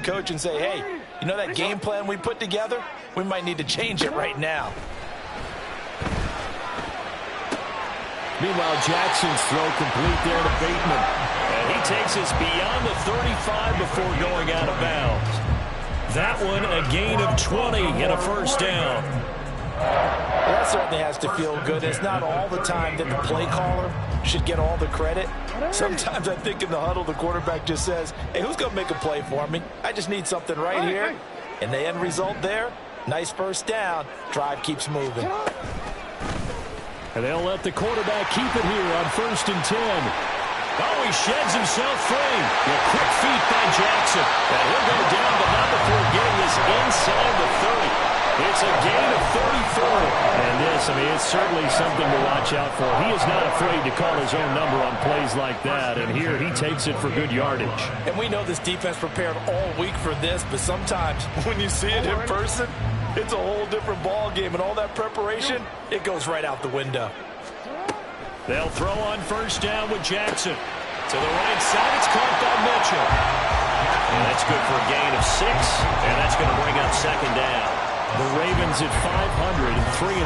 coach and say, hey, you know that game plan we put together? We might need to change it right now. Meanwhile, Jackson's throw complete there to Bateman. And he takes us beyond the 35 before going out of bounds. That one a gain of 20 and a first down. That certainly has to feel good. It's not all the time that the play caller should get all the credit. Sometimes I think in the huddle, the quarterback just says, hey, who's going to make a play for me? I just need something right here. And the end result there, nice first down. Drive keeps moving. And they'll let the quarterback keep it here on 1st and 10. Oh, he sheds himself free. A quick feet by Jackson. And he'll go down, but not before getting us inside the 30. It's a gain of 34. And this, it's certainly something to watch out for. He is not afraid to call his own number on plays like that. And here he takes it for good yardage. And we know this defense prepared all week for this, but sometimes when you see it in person, it's a whole different ball game. And all that preparation, it goes right out the window. They'll throw on 1st down with Jackson. To the right side, it's caught by Mitchell. And that's good for a gain of 6. And that's going to bring up 2nd down. The Ravens at 500 and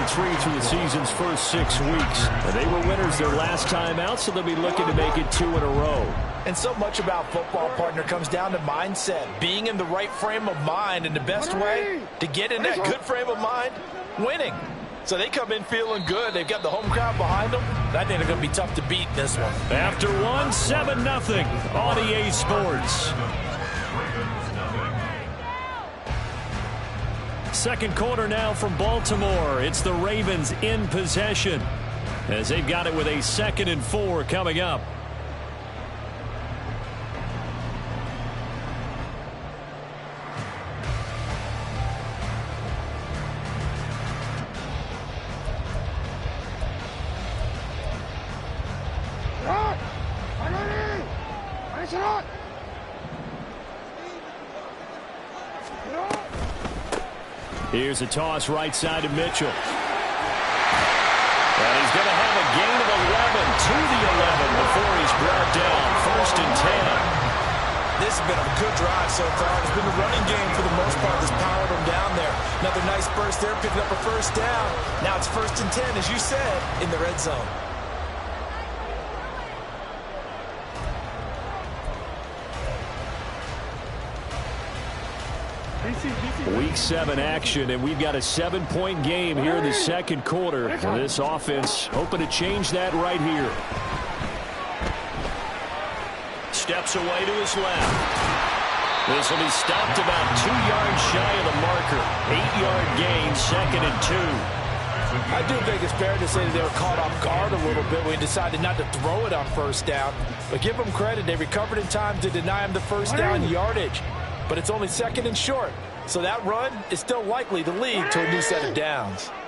3-3 through the season's first 6 weeks. They were winners their last time out, so they'll be looking to make it 2 in a row. And so much about football, partner, comes down to mindset. Being in the right frame of mind, and the best way to get in that good frame of mind, winning. So they come in feeling good. They've got the home crowd behind them. I think they're going to be tough to beat in this one. After 1, 7-0 on EA Sports. Second quarter now from Baltimore. It's the Ravens in possession as they've got it with a 2nd and 4 coming up. Here's a toss right side to Mitchell. And he's going to have a gain of 11 to the 11 before he's brought down. 1st and 10. This has been a good drive so far. It's been the running game for the most part that's powered them down there. Another nice burst there, picking up a first down. Now it's 1st and 10, as you said, in the red zone. Week 7 action, and we've got a 7-point game here in the second quarter. And this offense hoping to change that right here. Steps away to his left. This will be stopped about 2 yards shy of the marker. 8-yard gain, 2nd and 2. I do think it's fair to say that they were caught off guard a little bit when he decided not to throw it on 1st down. But give them credit. They recovered in time to deny him the 1st down yardage. But it's only 2nd and short. So that run is still likely to lead to a new set of downs. To the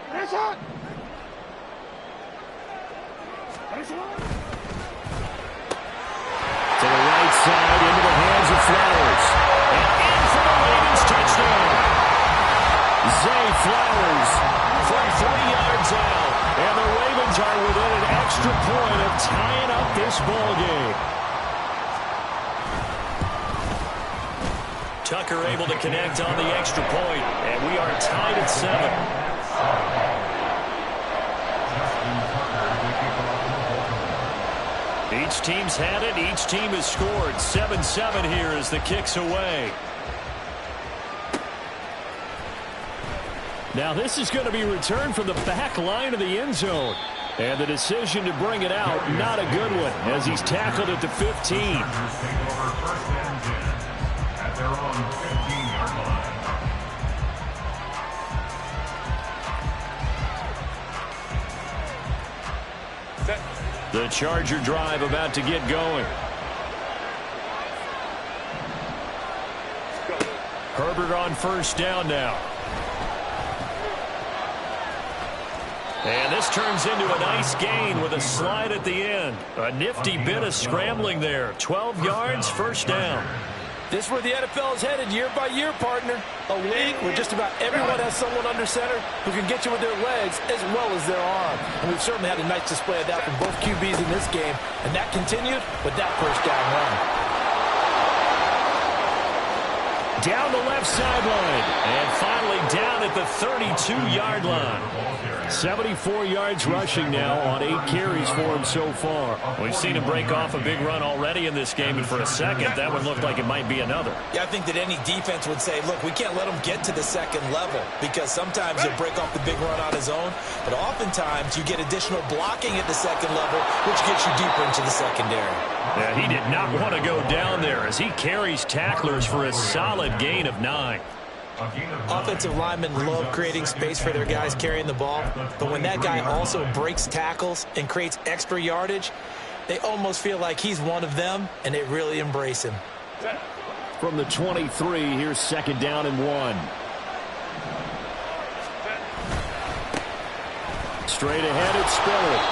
right side, into the hands of Flowers. And in for the Ravens touchdown. Zay Flowers from 3 yards out. And the Ravens are within an extra point of tying up this ball game. Tucker able to connect on the extra point, and we are tied at 7. Each team's had it. Each team has scored. 7-7 here as the kick's away. Now this is going to be returned from the back line of the end zone. And the decision to bring it out, not a good one, as he's tackled at the 15. Their own 15-yard line. The Charger drive about to get going. Herbert on 1st down now. And this turns into a nice gain with a slide at the end. A nifty bit of scrambling there. 12 yards, 1st down. This is where the NFL is headed year by year, partner. A league where just about everyone has someone under center who can get you with their legs as well as their arm. And we've certainly had a nice display of that from both QBs in this game. And that continued with that 1st down run. Down the left sideline. And finally down at the 32-yard line. 74 yards rushing now on 8 carries for him so far. We've seen him break off a big run already in this game, and for a second, that one looked like it might be another. Yeah, I think that any defense would say, look, we can't let him get to the second level, because sometimes he'll break off the big run on his own, but oftentimes you get additional blocking at the second level, which gets you deeper into the secondary. Yeah, he did not want to go down there as he carries tacklers for a solid gain of 9. Offensive linemen love creating space for their guys carrying the ball, but when that guy also breaks tackles and creates extra yardage, they almost feel like he's one of them, and they really embrace him. From the 23, here's 2nd down and 1. Straight ahead, it's Spiller.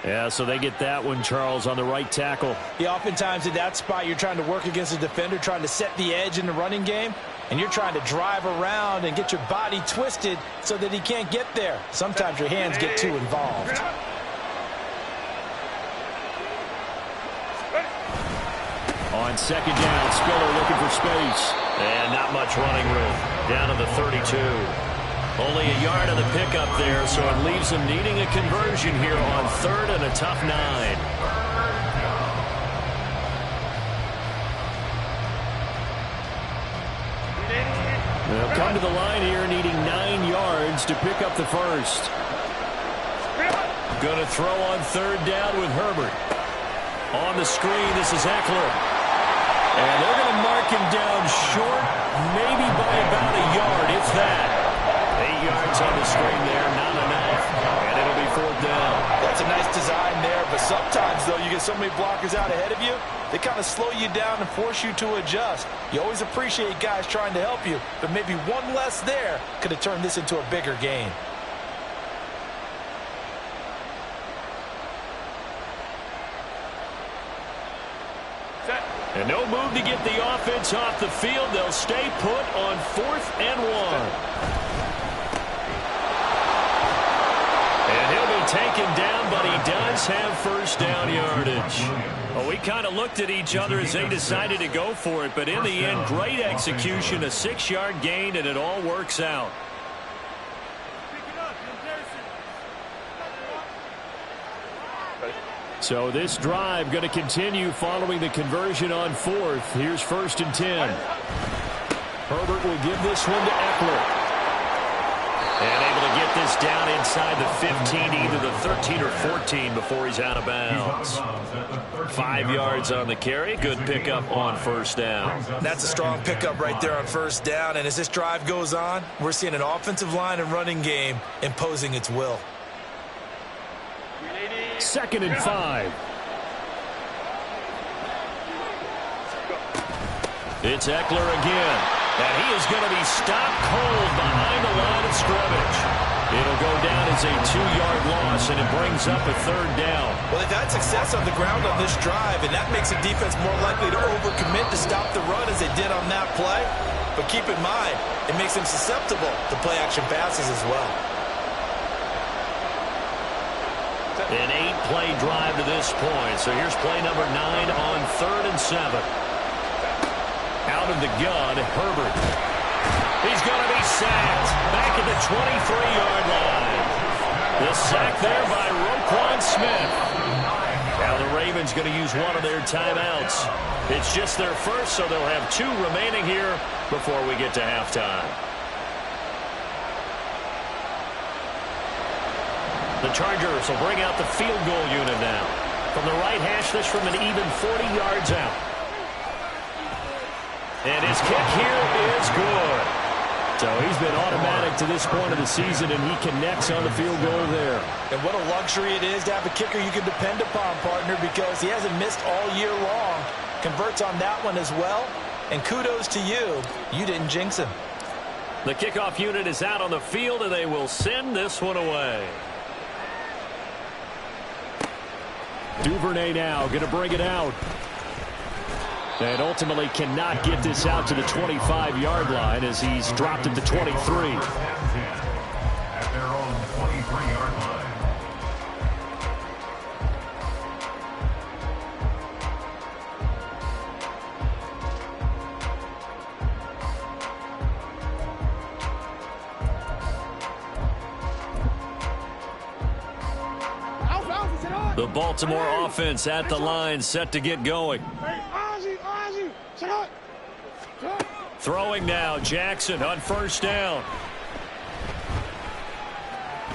Yeah, so they get that one, Charles, on the right tackle. Yeah, oftentimes in that spot, you're trying to work against a defender, trying to set the edge in the running game, and you're trying to drive around and get your body twisted so that he can't get there. Sometimes your hands get too involved. On 2nd down, Spiller looking for space. And not much running room. Down to the 32. Only a yard of the pickup there, so it leaves them needing a conversion here on 3rd and a tough 9. They'll come to the line here needing 9 yards to pick up the first. Going to throw on 3rd down with Herbert. On the screen, this is Eckler. And they're going to mark him down short, maybe by about a yard, if that. 8 yards on the screen there, not enough. And it'll be 4th down. That's a nice design there, but sometimes, though, you get so many blockers out ahead of you, they kind of slow you down and force you to adjust. You always appreciate guys trying to help you, but maybe one less there could have turned this into a bigger game. And no move to get the offense off the field. They'll stay put on 4th and 1. And he'll be taken down, but he does have 1st down yardage. Well, we kind of looked at each other as they decided to go for it, but in the end, great execution, a 6-yard gain, and it all works out. So this drive going to continue following the conversion on 4th. Here's 1st and 10. Herbert will give this one to Eckler. And able to get this down inside the 15, either the 13 or 14 before he's out of bounds. 5 yards on the carry. Good pickup on 1st down. That's a strong pickup right there on 1st down. And as this drive goes on, we're seeing an offensive line and running game imposing its will. 2nd and 5. It's Eckler again. And he is going to be stopped cold behind the line of scrimmage. It'll go down as a 2-yard loss, and it brings up a 3rd down. Well, they've had success on the ground on this drive, and that makes the defense more likely to overcommit to stop the run as they did on that play. But keep in mind, it makes them susceptible to play-action passes as well. An 8-play drive to this point. So here's play number 9 on 3rd and 7. Out of the gun, Herbert. He's going to be sacked back at the 23-yard line. The sack there by Roquan Smith. Now the Ravens going to use one of their timeouts. It's just their first, so they'll have 2 remaining here before we get to halftime. The Chargers will bring out the field goal unit now. From the right hash, this from an even 40 yards out. And his kick here is good. So he's been automatic to this point of the season, and he connects on the field goal there. And what a luxury it is to have a kicker you can depend upon, partner, because he hasn't missed all year long. Converts on that one as well. And kudos to you. You didn't jinx him. The kickoff unit is out on the field, and they will send this one away. Duvernay now going to bring it out. And ultimately cannot get this out to the 25-yard line as he's dropped at the 23. At their own 23-yard line. The Baltimore offense at the line, set to get going. Throwing now, Jackson on first down.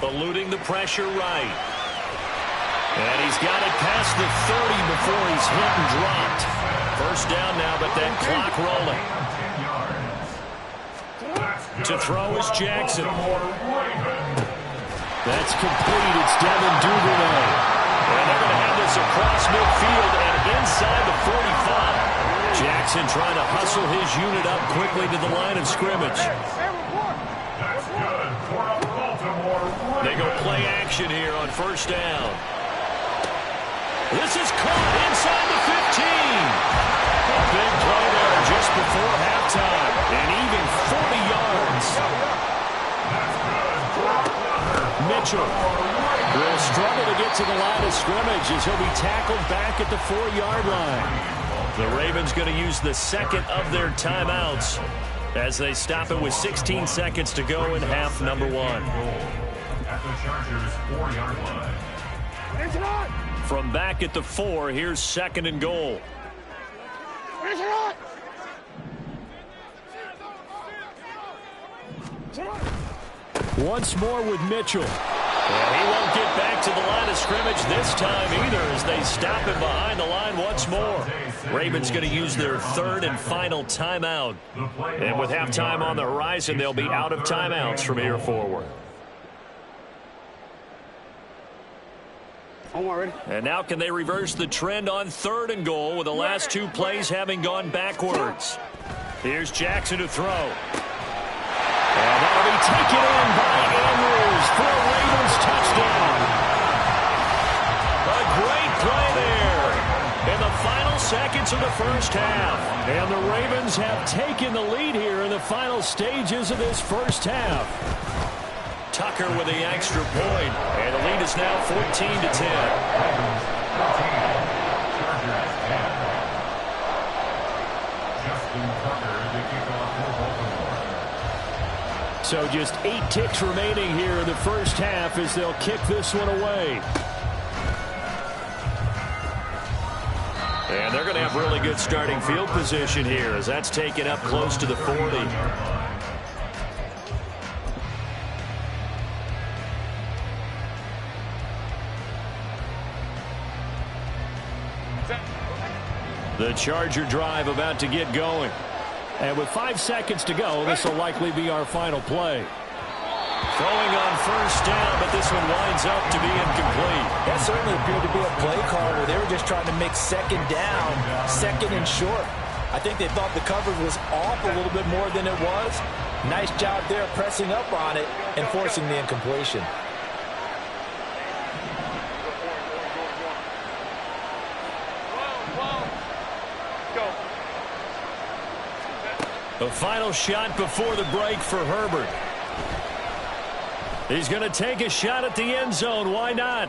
Eluding the pressure right. And he's got it past the 30 before he's hit and dropped. First down now, but that clock rolling. To throw is Jackson. That's complete. It's Devin Duvernay. And they're going to have this across midfield and inside the 45. Jackson trying to hustle his unit up quickly to the line of scrimmage. They go play action here on first down. This is caught inside the 15. A big play there just before halftime. And even 40 yards. Mitchell will struggle to get to the line of scrimmage as he'll be tackled back at the 4-yard line. The Ravens going to use the second of their timeouts as they stop it with 16 seconds to go in half number 1. At the Chargers' 4-yard line. From back at the 4, here's second and goal. Once more with Mitchell. And he won't get back to the line of scrimmage this time either as they stop him behind the line once more. Ravens going to use their third and final timeout. And with halftime on the horizon, they'll be out of timeouts from here forward. And now can they reverse the trend on third and goal with the last 2 plays having gone backwards? Here's Jackson to throw. And that'll be taken in by Andrews for a Ravens touchdown. A great play there in the final seconds of the first half. And the Ravens have taken the lead here in the final stages of this first half. Tucker with the extra point, and the lead is now 14-10. So just 8 ticks remaining here in the first half as they'll kick this one away. And they're going to have really good starting field position here as that's taken up close to the 40. The Charger drive about to get going. And with 5 seconds to go, this will likely be our final play. Throwing on first down, but this one winds up to be incomplete. That certainly appeared to be a play call where they were just trying to make second down, second and short. I think they thought the coverage was off a little bit more than it was. Nice job there pressing up on it and forcing the incompletion. The final shot before the break for Herbert. He's going to take a shot at the end zone. Why not?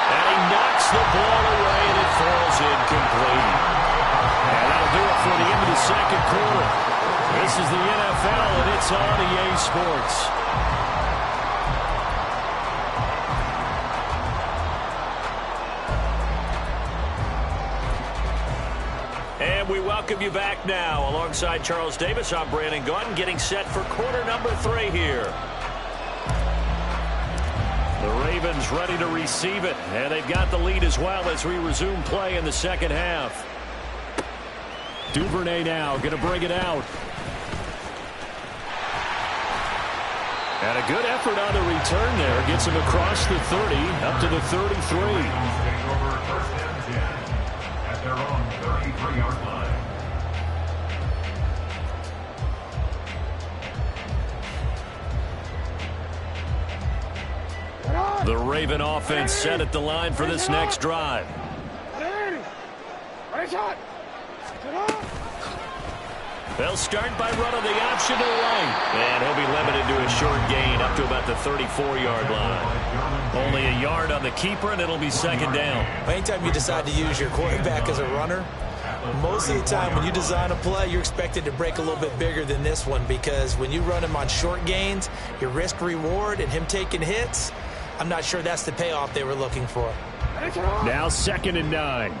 And he knocks the ball away, and it falls incomplete. And that'll do it for the end of the second quarter. This is the NFL, and it's on EA Sports. And we welcome you back now. Alongside Charles Davis, I'm Brandon Gaudin, getting set for quarter number 3 here. The Ravens ready to receive it, and they've got the lead as well as we resume play in the second half. Duvernay now going to bring it out. And a good effort on the return there. Gets him across the 30, up to the 33. Their own 33-yard line. The Raven offense set at the line for this next drive. They'll start by running the option to the right. And he'll be limited to a short gain up to about the 34-yard line. Only a yard on the keeper, and it'll be second down. Anytime you decide to use your quarterback as a runner, most of the time when you design a play, you're expected to break a little bit bigger than this one because when you run him on short gains, your risk-reward and him taking hits, I'm not sure that's the payoff they were looking for. Now 2nd and 9.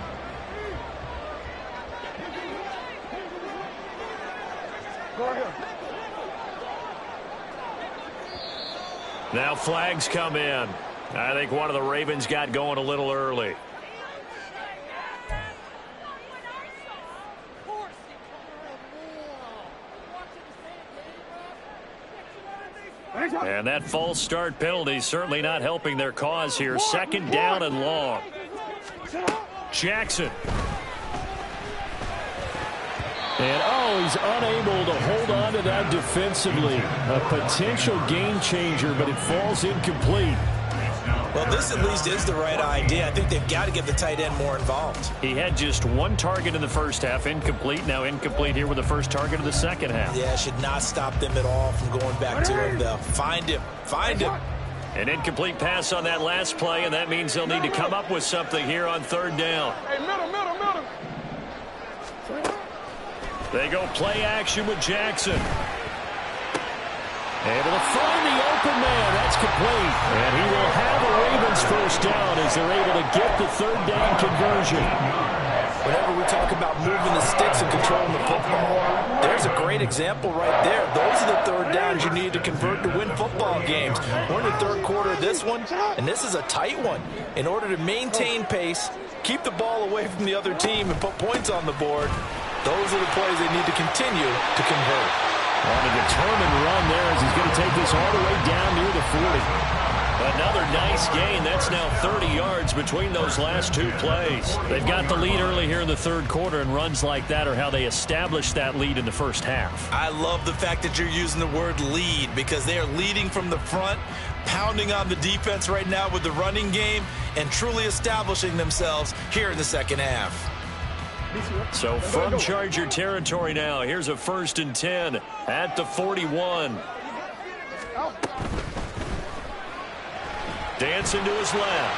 Now flags come in. I think one of the Ravens got going a little early. And that false start penalty certainly not helping their cause here. 2nd down and long. Jackson. And, he's unable to hold on to that defensively. A potential game changer, but it falls incomplete. Well, this at least is the right idea. I think they've got to get the tight end more involved. He had just 1 target in the first half, incomplete. Now incomplete here with the first target of the second half. Yeah, should not stop them at all from going back to him, though. Find him. Find him. An incomplete pass on that last play, and that means they'll need to come up with something here on 3rd down. Hey, middle. They go play action with Jackson. Able to find the open man. That's complete. And he will have a Ravens first down as they're able to get the 3rd down conversion. Whenever we talk about moving the sticks and controlling the football, there's a great example right there. Those are the 3rd downs you need to convert to win football games. We're in the 3rd quarter of this one, and this is a tight one. In order to maintain pace, keep the ball away from the other team, and put points on the board, those are the plays they need to continue to convert. On a determined run there as he's going to take this all the way down near the 40. Another nice gain. That's now 30 yards between those last 2 plays. They've got the lead early here in the 3rd quarter, and runs like that are how they established that lead in the first half. I love the fact that you're using the word lead, because they are leading from the front, pounding on the defense right now with the running game, and truly establishing themselves here in the second half. So from Charger territory now, here's a 1st and 10 at the 41. Dancing to his left.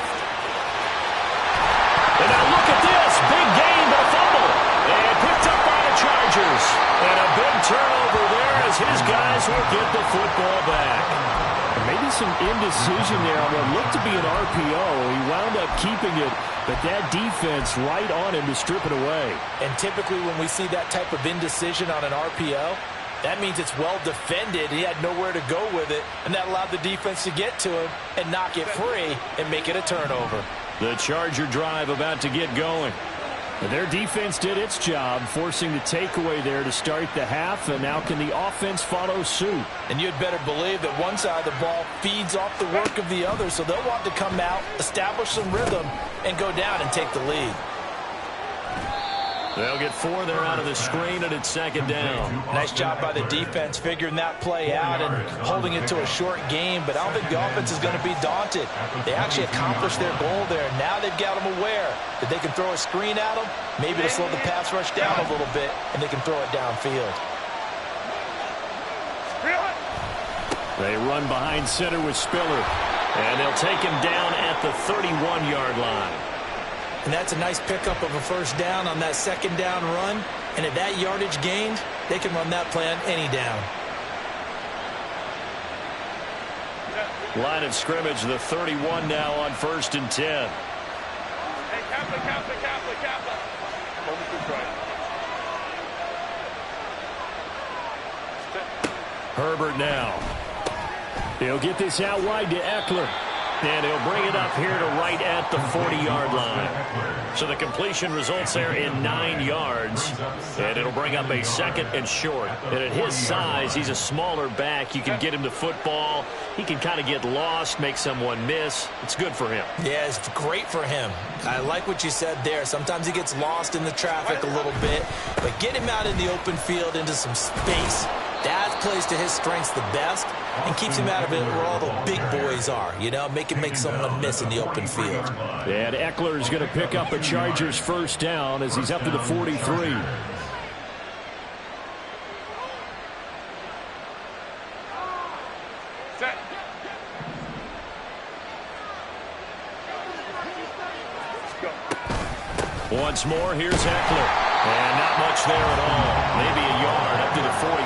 And now look at this. Big gain, but a fumble. And picked up by the Chargers. And a big turnover there as his guys will get the football back. Maybe some indecision there on what looked to be an RPO. He wound up keeping it, but that defense right on him to strip it away. And typically when we see that type of indecision on an RPO, that means it's well defended. He had nowhere to go with it, and that allowed the defense to get to him and knock it free and make it a turnover. The Charger drive about to get going. And their defense did its job, forcing the takeaway there to start the half, and now can the offense follow suit? And you'd better believe that one side of the ball feeds off the work of the other, so they'll want to come out, establish some rhythm, and go down and take the lead. They'll get 4 there out of the screen, and it's 2nd down. Nice job by the defense figuring that play out and holding it to a short game, but I don't think the offense is going to be daunted. They actually accomplished their goal there. Now they've got them aware that they can throw a screen at them, maybe to slow the pass rush down a little bit, and they can throw it downfield. They run behind center with Spiller, and they'll take him down at the 31-yard line. And that's a nice pickup of a first down on that 2nd down run. And at that yardage gained, they can run that play on any down. Line of scrimmage, the 31 now on 1st and 10. Hey, Kappa. Herbert now. He'll get this out wide to Eckler. And he'll bring it up here to right at the 40-yard line. So the completion results there in 9 yards. And it'll bring up a 2nd and short. And at his size, he's a smaller back. You can get him to football. He can kind of get lost, make someone miss. It's good for him. Yeah, it's great for him. I like what you said there. Sometimes he gets lost in the traffic a little bit. But get him out in the open field into some space. That plays to his strengths the best and keeps him out of it where all the big boys are. You know, make someone miss in the open field. And Eckler is going to pick up a Chargers first down as he's up to the 43. Once more, here's Eckler. And not much there at all. Maybe a yard up to the 43.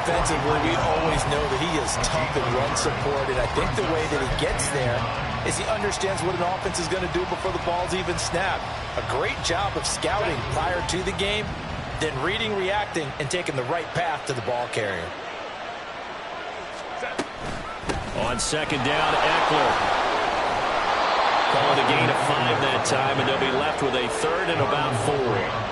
Defensively, we always know that he is tough in run support, and I think the way that he gets there is he understands what an offense is going to do before the ball's even snapped. A great job of scouting prior to the game, then reading, reacting, and taking the right path to the ball carrier. On second down, Eckler. Calling a gain of 5 that time, and they'll be left with a 3rd and about 4.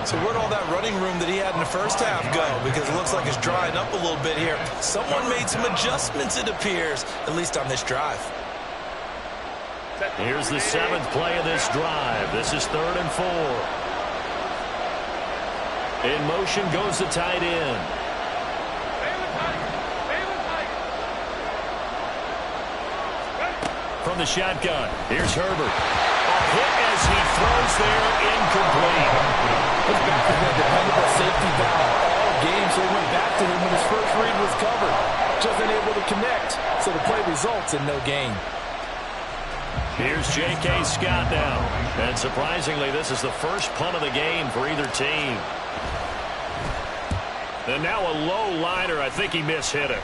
So where'd all that running room that he had in the first half go? Because it looks like it's drying up a little bit here. Someone made some adjustments, it appears, at least on this drive. Here's the 7th play of this drive. This is 3rd and 4. In motion goes the tight end. From the shotgun, here's Herbert. A hit as he throws there, incomplete. His back has been a dependable safety valve all game, so he went back to him when his first read was covered. Just unable to connect, so the play results in no gain. Here's J.K. Scott now. And surprisingly, this is the first punt of the game for either team. And now a low liner. I think he mishit it.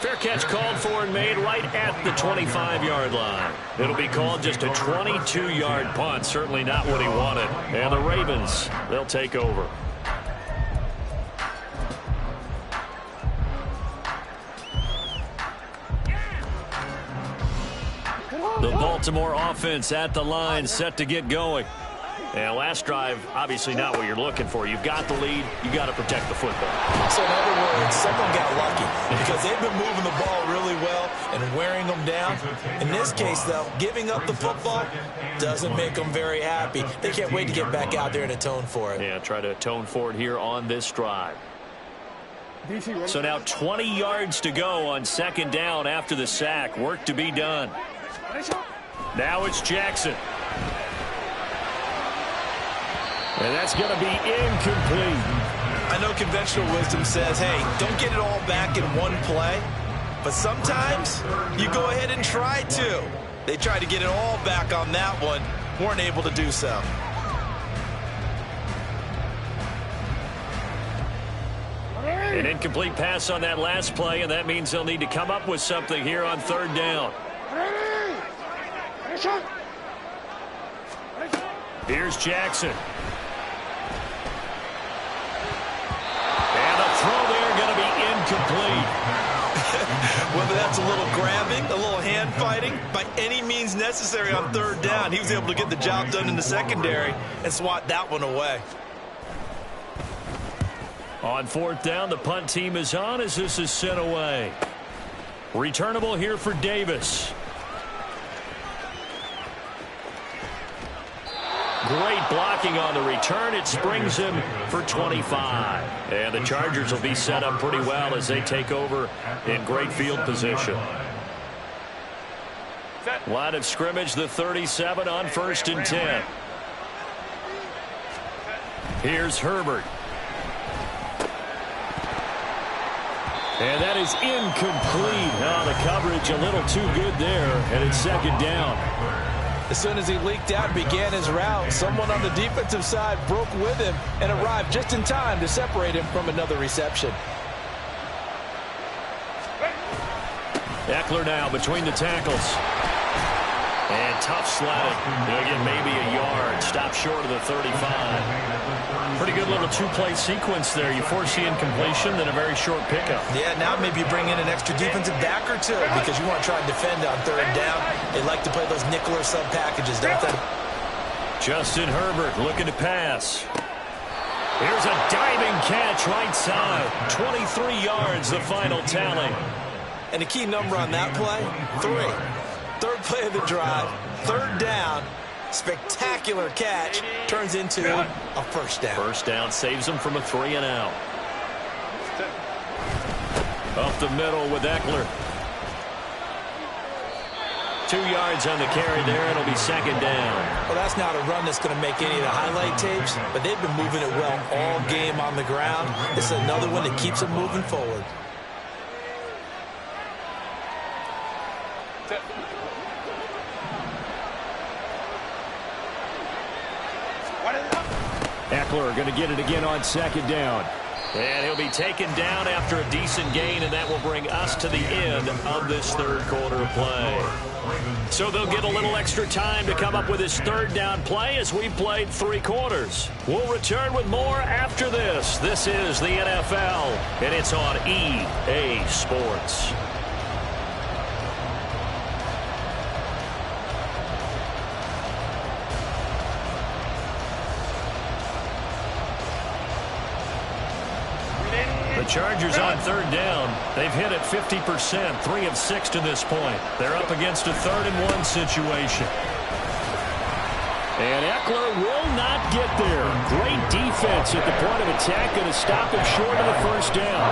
Fair catch called for and made right at the 25-yard line. It'll be called just a 22-yard punt. Certainly not what he wanted. And the Ravens, they'll take over. The Baltimore offense at the line, set to get going. And last drive, obviously not what you're looking for. You've got the lead. You've got to protect the football. So in other words, someone got lucky because they've been moving the ball really well and wearing them down. In this case, though, giving up the football doesn't make them very happy. They can't wait to get back out there and atone for it. Yeah, try to atone for it here on this drive. So now 20 yards to go on second down after the sack. Work to be done. Now it's Jackson. And that's going to be incomplete. I know conventional wisdom says, hey, don't get it all back in one play. But sometimes you go ahead and try to. They tried to get it all back on that one. Weren't able to do so. An incomplete pass on that last play, and that means they'll need to come up with something here on third down. Here's Jackson. And the throw there going to be incomplete. Whether that's a little grabbing, a little hand fighting, by any means necessary on third down, he was able to get the job done in the secondary and swat that one away. On fourth down, the punt team is on as this is sent away. Returnable here for Davis. Great blocking on the return. It springs him for 25. And the Chargers will be set up pretty well as they take over in great field position. Line of scrimmage, the 37 on 1st and 10. Here's Herbert. And that is incomplete. Oh, the coverage a little too good there, and it's second down. As soon as he leaked out and began his route, someone on the defensive side broke with him and arrived just in time to separate him from another reception. Eckler now between the tackles. And tough sledding. They'll get maybe a yard. Stop short of the 35. Pretty good little two-play sequence there. You force the incompletion, then a very short pickup. Yeah, now maybe you bring in an extra defensive back or two because you want to try and defend on third down. They like to play those nickel or sub packages, don't they? Justin Herbert looking to pass. Here's a diving catch right side. 23 yards, the final tally. And the key number on that play, 3. Third play of the drive, third down, spectacular catch, turns into a first down. First down saves him from a 3-and-out. Up the middle with Eckler. 2 yards on the carry there. It'll be second down. Well, that's not a run that's going to make any of the highlight tapes, but they've been moving it well all game on the ground. This is another one that keeps them moving forward. Eckler going to get it again on second down. And he'll be taken down after a decent gain, and that will bring us to the end of this third quarter of play. So they'll get a little extra time to come up with his third down play as we played 3 quarters. We'll return with more after this. This is the NFL, and it's on EA Sports. Chargers on third down. They've hit it 50%, 3 of 6 to this point. They're up against a 3rd-and-1 situation. And Eckler will not get there. Great defense at the point of attack, and to stop him short of the first down.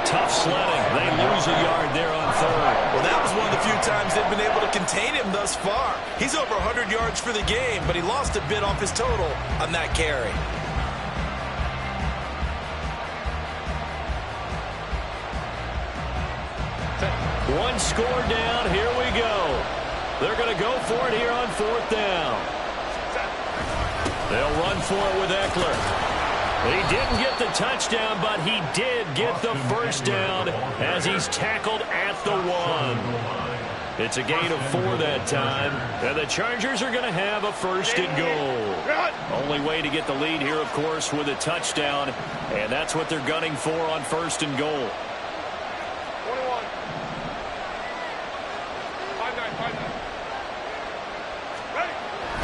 Tough sledding. They lose a yard there on third. Well, that was one of the few times they've been able to contain him thus far. He's over 100 yards for the game, but he lost a bit off his total on that carry. One score down. Here we go. They're going to go for it here on 4th down. They'll run for it with Eckler. He didn't get the touchdown, but he did get the first down as he's tackled at the 1. It's a gain of 4 that time, and the Chargers are going to have a 1st and goal. Only way to get the lead here, of course, with a touchdown, and that's what they're gunning for on 1st and goal.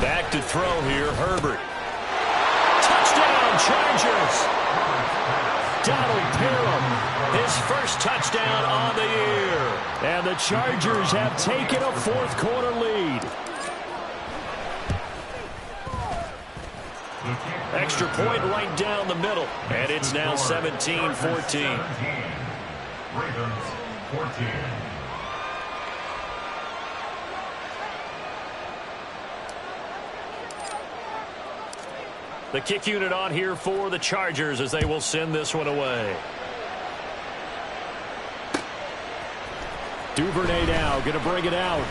Back to throw here, Herbert. Touchdown, Chargers! Donald Parham, his first touchdown on the year. And the Chargers have taken a 4th quarter lead. Extra point right down the middle. And it's now 17-14. Ravens 14. The kick unit on here for the Chargers as they will send this one away. Duvernay now going to bring it out.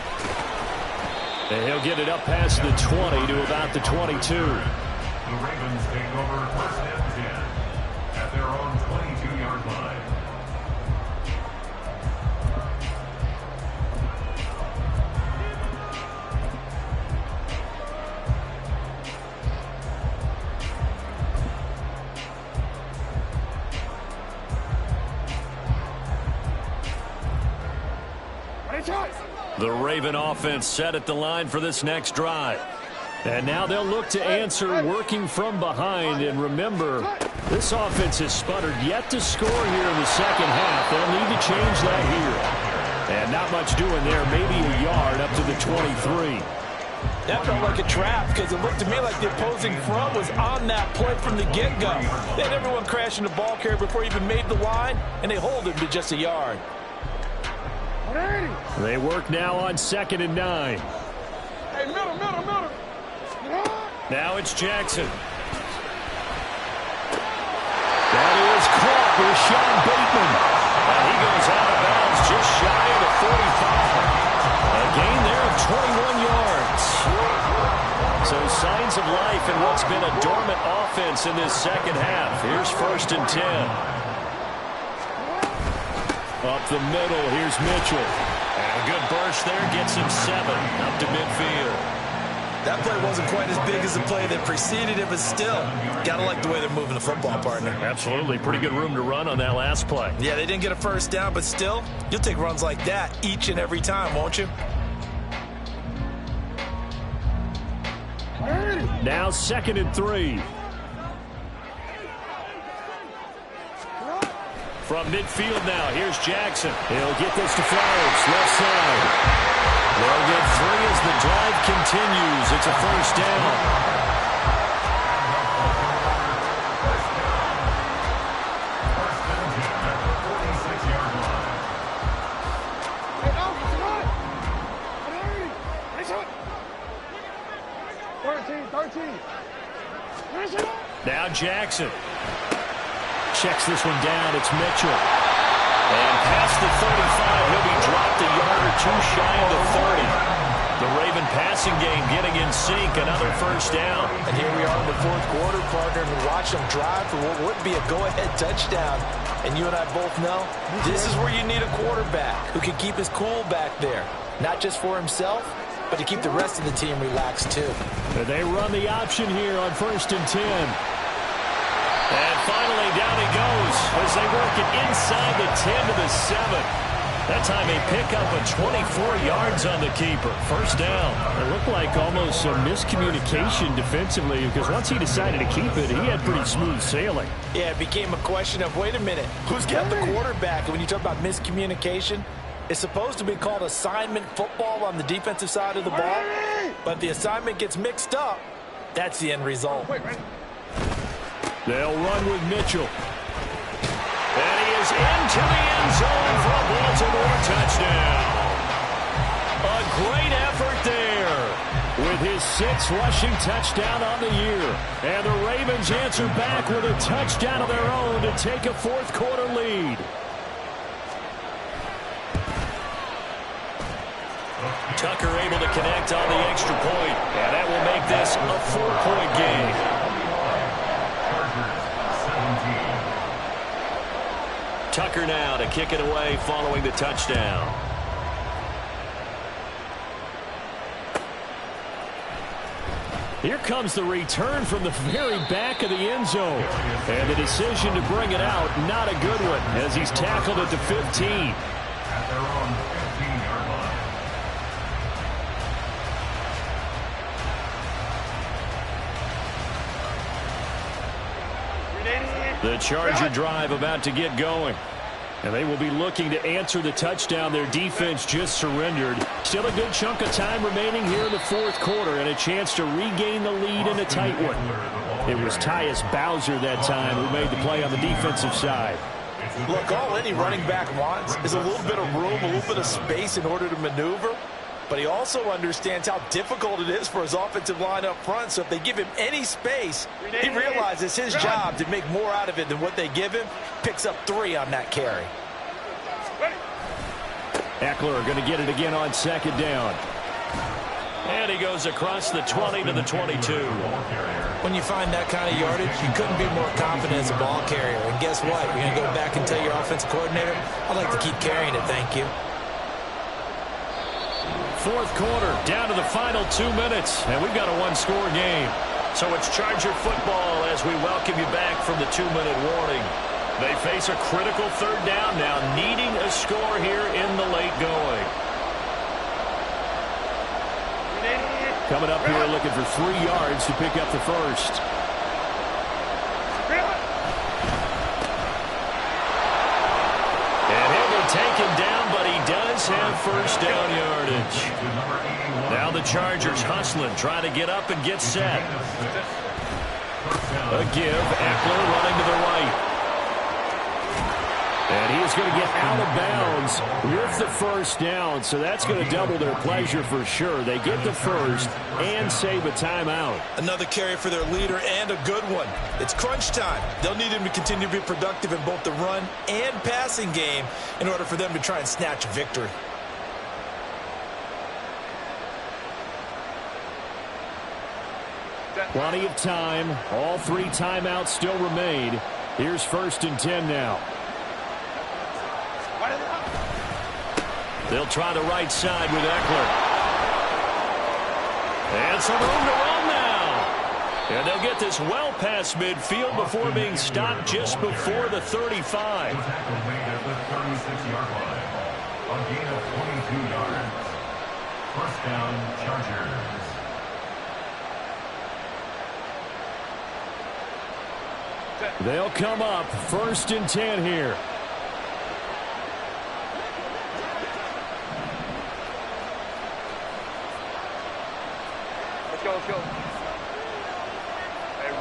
And he'll get it up past the 20 to about the 22. The Ravens take over 1st and 10 at their own 22-yard line. The Raven offense set at the line for this next drive. And now they'll look to answer working from behind. And remember, this offense has sputtered yet to score here in the second half. They'll need to change that here. And not much doing there, maybe a yard up to the 23. That felt like a trap because it looked to me like the opposing front was on that play from the get-go. They had everyone crashing the ball carrier before he even made the line, and they hold him to just a yard. They work now on 2nd and 9. Hey, middle. Now it's Jackson. That is caught with Sean Bateman. And he goes out of bounds just shy of the 45. A gain there of 21 yards. So signs of life in what's been a dormant offense in this second half. Here's 1st and 10. Up the middle, here's Mitchell. And a good burst there, gets him 7 up to midfield. That play wasn't quite as big as the play that preceded it, but still, gotta like the way they're moving the football, partner. Absolutely, pretty good room to run on that last play. Yeah, they didn't get a first down, but still, you'll take runs like that each and every time, won't you? Now 2nd and 3. From midfield now, here's Jackson. He'll get this to Flowers, left side. They'll get 3 as the drive continues. It's a first down. Now Jackson. Checks this one down. It's Mitchell. And past the 35, he'll be dropped a yard or 2 shy of the 30. The Raven passing game getting in sync, another first down. And here we are in the fourth quarter, partner, and watch them drive for what would be a go-ahead touchdown. And you and I both know this is where you need a quarterback who can keep his cool back there. Not just for himself, but to keep the rest of the team relaxed too. They run the option here on 1st and 10. And finally down he goes as they work it inside the 10 to the 7. That time they pick up a 24 yards on the keeper. First down. It looked like almost some miscommunication defensively because once he decided to keep it, he had pretty smooth sailing. Yeah, it became a question of, wait a minute, who's got the quarterback? And when you talk about miscommunication, it's supposed to be called assignment football on the defensive side of the ball. But if the assignment gets mixed up, that's the end result. They'll run with Mitchell. And he is into the end zone for a Baltimore touchdown. A great effort there. With his 6th rushing touchdown on the year. And the Ravens answer back with a touchdown of their own to take a fourth quarter lead. Tucker able to connect on the extra point. And that will make this a 4-point game. Tucker now to kick it away following the touchdown. Here comes the return from the very back of the end zone. And the decision to bring it out, not a good one, as he's tackled at the 15. At their own 15-yard line. The Charger drive about to get going. And they will be looking to answer the touchdown their defense just surrendered. Still a good chunk of time remaining here in the fourth quarter and a chance to regain the lead in a tight one. It was Tyus Bowser that time who made the play on the defensive side. Look, all any running back wants is a little bit of room, a little bit of space in order to maneuver. But he also understands how difficult it is for his offensive line up front. So if they give him any space, he realizes his job to make more out of it than what they give him. Picks up 3 on that carry. Eckler going to get it again on 2nd down. And he goes across the 20 to the 22. When you find that kind of yardage, you couldn't be more confident as a ball carrier. And guess what? You're going to go back and tell your offensive coordinator, I'd like to keep carrying it, thank you. Fourth quarter, down to the final 2 minutes, and we've got a one-score game. So it's Charger football as we welcome you back from the 2-minute warning. They face a critical 3rd down now, needing a score here in the late going. Coming up here looking for 3 yards to pick up the first. And he'll be taken down, but he does have first down yardage. Now the Chargers hustling, trying to get up and get set. A give, Eckler running to the right. And he is going to get out of bounds with the first down, so that's going to double their pleasure for sure. They get the first and save a timeout. Another carry for their leader and a good one. It's crunch time. They'll need him to continue to be productive in both the run and passing game in order for them to try and snatch a victory. Plenty of time. All 3 timeouts still remain. Here's 1st and 10 now. They'll try the right side with Eckler. And some room to run now. And they'll get this well past midfield before being stopped just before the 35. Tackle made at the 36-yard line. A gain of 22 yards. First down, Chargers. They'll come up 1st and 10 here. Let's go. Hey,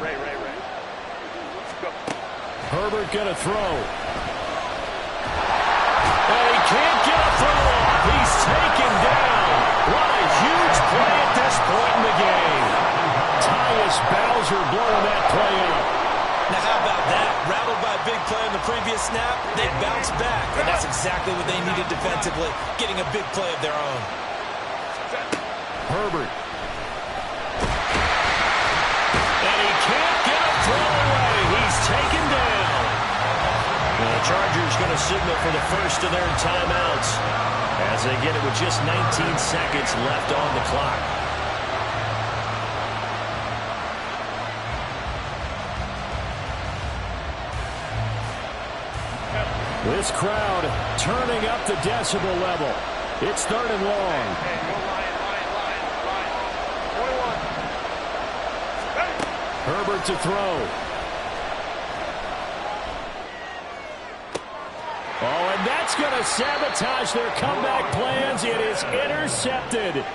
Ray. Go. Herbert going to throw. And he can't get a throw off. He's taken down. What a huge play at this point in the game. Tyus Bowser blowing that play up. Now how about that? Rattled by a big play on the previous snap, they bounce back. And that's exactly what they needed defensively, getting a big play of their own. Herbert. And he can't get a throw away. He's taken down. And the Chargers going to signal for the first of their timeouts as they get it with just 19 seconds left on the clock. This crowd turning up the decibel level. It's 3rd and long. Herbert to throw. Oh, and that's going to sabotage their comeback plans. It is intercepted.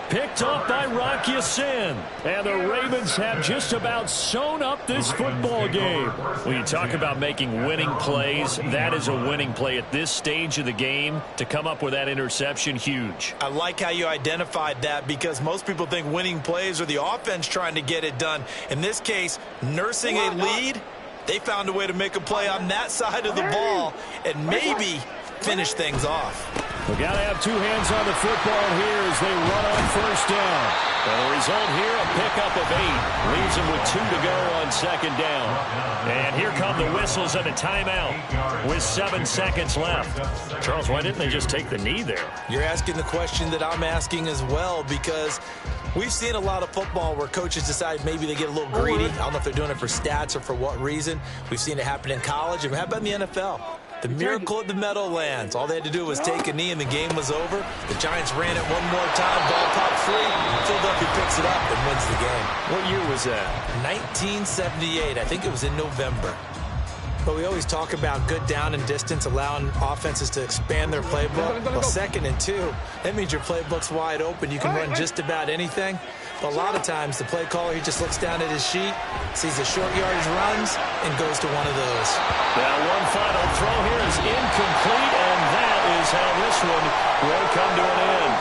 Picked up by Rock Ya-Sin. And the Ravens have just about sewn up this football game. When you talk about making winning plays, that is a winning play at this stage of the game. To come up with that interception, huge. I like how you identified that because most people think winning plays are the offense trying to get it done. In this case, nursing a lead, they found a way to make a play on that side of the ball and maybe finish things off. We got to have two hands on the football here as they run on first down. And the result here, a pickup of 8. Leaves them with 2 to go on 2nd down. And here come the whistles and a timeout with 7 seconds left. Charles, why didn't they just take the knee there? You're asking the question that I'm asking as well because we've seen a lot of football where coaches decide maybe they get a little greedy. I don't know if they're doing it for stats or for what reason. We've seen it happen in college and how about in the NFL? The miracle at the Meadowlands. All they had to do was take a knee and the game was over. The Giants ran it one more time. Ball popped free. Philadelphia picks it up and wins the game. What year was that? 1978. I think it was in November. But we always talk about good down and distance, allowing offenses to expand their playbook. Well, 2nd and 2, that means your playbook's wide open. You can run just about anything. But a lot of times, the play caller, he just looks down at his sheet, sees the short yardage runs, and goes to one of those. Now, one final throw here is incomplete, and that is how this one will come to an end.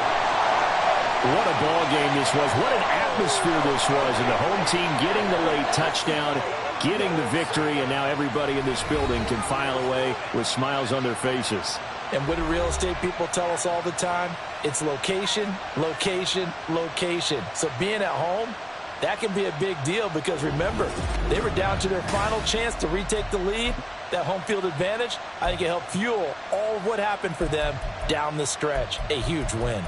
What a ball game this was. What an atmosphere this was. And the home team getting the late touchdown, getting the victory, and now everybody in this building can file away with smiles on their faces. And what do real estate people tell us all the time? It's location, location, location. So being at home, that can be a big deal because remember, they were down to their final chance to retake the lead. That home field advantage, I think it helped fuel all of what happened for them down the stretch. A huge win.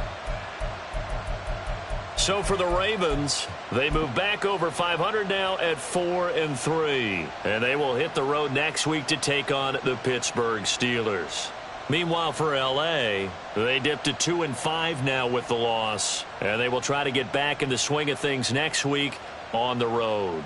So for the Ravens, they move back over 500 now at 4-3. And they will hit the road next week to take on the Pittsburgh Steelers. Meanwhile, for L.A., they dipped to 2-5 now with the loss. And they will try to get back in the swing of things next week on the road.